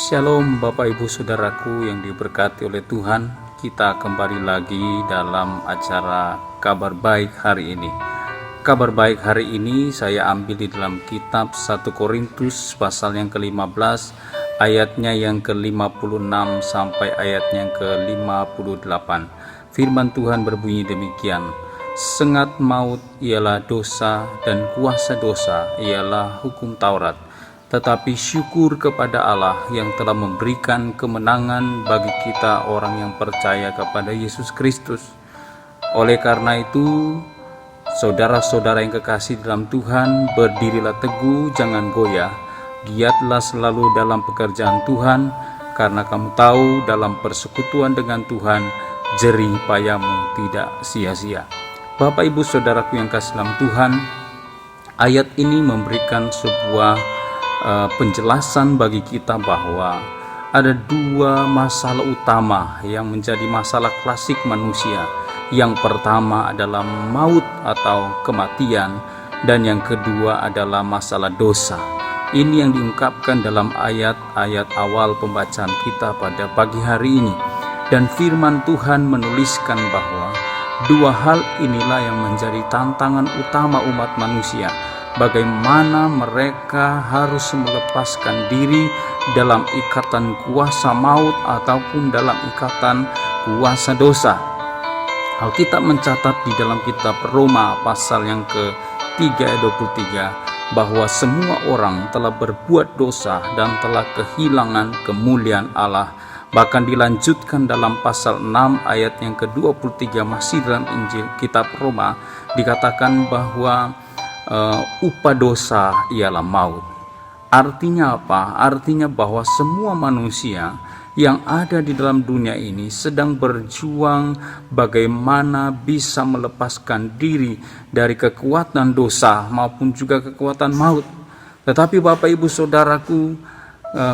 Shalom Bapak Ibu Saudaraku yang diberkati oleh Tuhan. Kita kembali lagi dalam acara Kabar Baik hari ini. Kabar baik hari ini saya ambil di dalam kitab 1 Korintus pasal yang ke-15, ayatnya yang ke-56 sampai ayatnya yang ke-58. Firman Tuhan berbunyi demikian: Sengat maut ialah dosa, dan kuasa dosa ialah hukum Taurat. Tetapi syukur kepada Allah yang telah memberikan kemenangan bagi kita orang yang percaya kepada Yesus Kristus. Oleh karena itu, saudara-saudara yang kekasih dalam Tuhan, berdirilah teguh, jangan goyah. Giatlah selalu dalam pekerjaan Tuhan, karena kamu tahu dalam persekutuan dengan Tuhan, jerih payamu tidak sia-sia. Bapak Ibu Saudaraku yang kasih dalam Tuhan, ayat ini memberikan sebuah penjelasan bagi kita bahwa ada dua masalah utama yang menjadi masalah klasik manusia. Yang pertama adalah maut atau kematian, dan yang kedua adalah masalah dosa. Ini yang diungkapkan dalam ayat-ayat awal pembacaan kita pada pagi hari ini. Dan firman Tuhan menuliskan bahwa dua hal inilah yang menjadi tantangan utama umat manusia. Bagaimana mereka harus melepaskan diri dalam ikatan kuasa maut ataupun dalam ikatan kuasa dosa. Alkitab mencatat di dalam kitab Roma pasal yang ke-3 ayat 23 bahwa semua orang telah berbuat dosa dan telah kehilangan kemuliaan Allah. Bahkan dilanjutkan dalam pasal 6 ayat yang ke-23 masih dalam Injil kitab Roma dikatakan bahwa upah dosa ialah maut. Artinya apa? Artinya bahwa semua manusia yang ada di dalam dunia ini sedang berjuang bagaimana bisa melepaskan diri dari kekuatan dosa maupun juga kekuatan maut. Tetapi Bapak Ibu Saudaraku,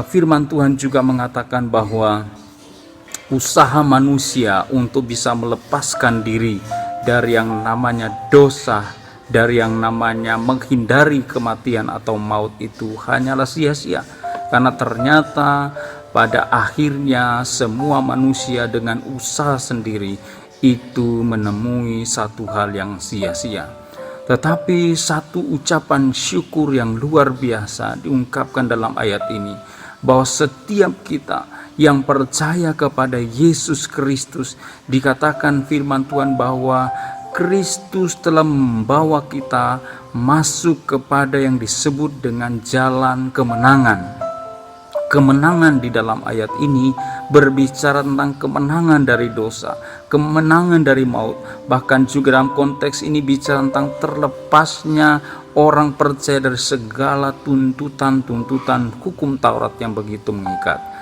firman Tuhan juga mengatakan bahwa usaha manusia untuk bisa melepaskan diri dari yang namanya dosa, dari yang namanya menghindari kematian atau maut itu hanyalah sia-sia. Karena ternyata pada akhirnya semua manusia dengan usaha sendiri itu menemui satu hal yang sia-sia. Tetapi satu ucapan syukur yang luar biasa diungkapkan dalam ayat ini, bahwa setiap kita yang percaya kepada Yesus Kristus, dikatakan firman Tuhan bahwa Kristus telah membawa kita masuk kepada yang disebut dengan jalan kemenangan. Kemenangan di dalam ayat ini berbicara tentang kemenangan dari dosa, kemenangan dari maut. Bahkan juga dalam konteks ini bicara tentang terlepasnya orang percaya dari segala tuntutan-tuntutan hukum Taurat yang begitu mengikat.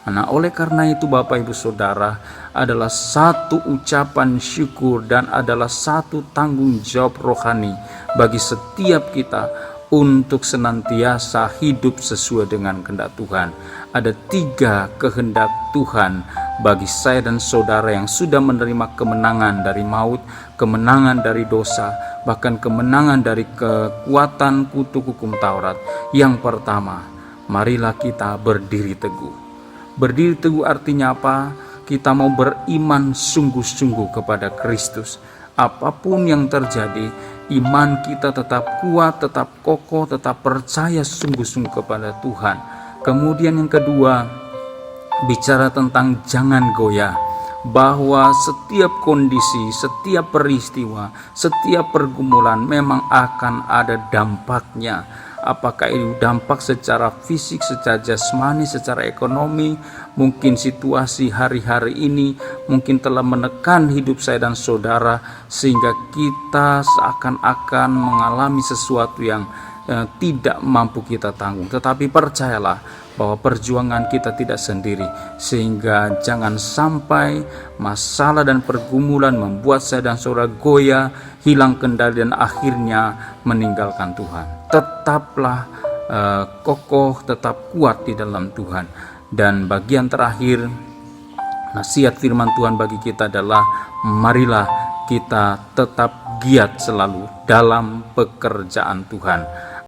Nah, oleh karena itu Bapak Ibu Saudara, adalah satu ucapan syukur dan adalah satu tanggung jawab rohani bagi setiap kita untuk senantiasa hidup sesuai dengan kehendak Tuhan. Ada 3 kehendak Tuhan bagi saya dan saudara yang sudah menerima kemenangan dari maut, kemenangan dari dosa, bahkan kemenangan dari kekuatan kutuk hukum Taurat. Yang pertama, marilah kita berdiri teguh. Berdiri teguh artinya apa? Kita mau beriman sungguh-sungguh kepada Kristus. Apapun yang terjadi, iman kita tetap kuat, tetap kokoh, tetap percaya sungguh-sungguh kepada Tuhan. Kemudian yang kedua, bicara tentang jangan goyah. Bahwa setiap kondisi, setiap peristiwa, setiap pergumulan memang akan ada dampaknya. Apakah itu dampak secara fisik, secara jasmani, secara ekonomi, mungkin situasi hari-hari ini mungkin telah menekan hidup saya dan saudara, sehingga kita seakan-akan mengalami sesuatu yang tidak mampu kita tanggung. Tetapi percayalah bahwa perjuangan kita tidak sendiri, sehingga jangan sampai masalah dan pergumulan membuat saya dan saudara goyah, hilang kendali, dan akhirnya meninggalkan Tuhan. Tetaplah kokoh, tetap kuat di dalam Tuhan. Dan bagian terakhir, nasihat firman Tuhan bagi kita adalah marilah kita tetap giat selalu dalam pekerjaan Tuhan.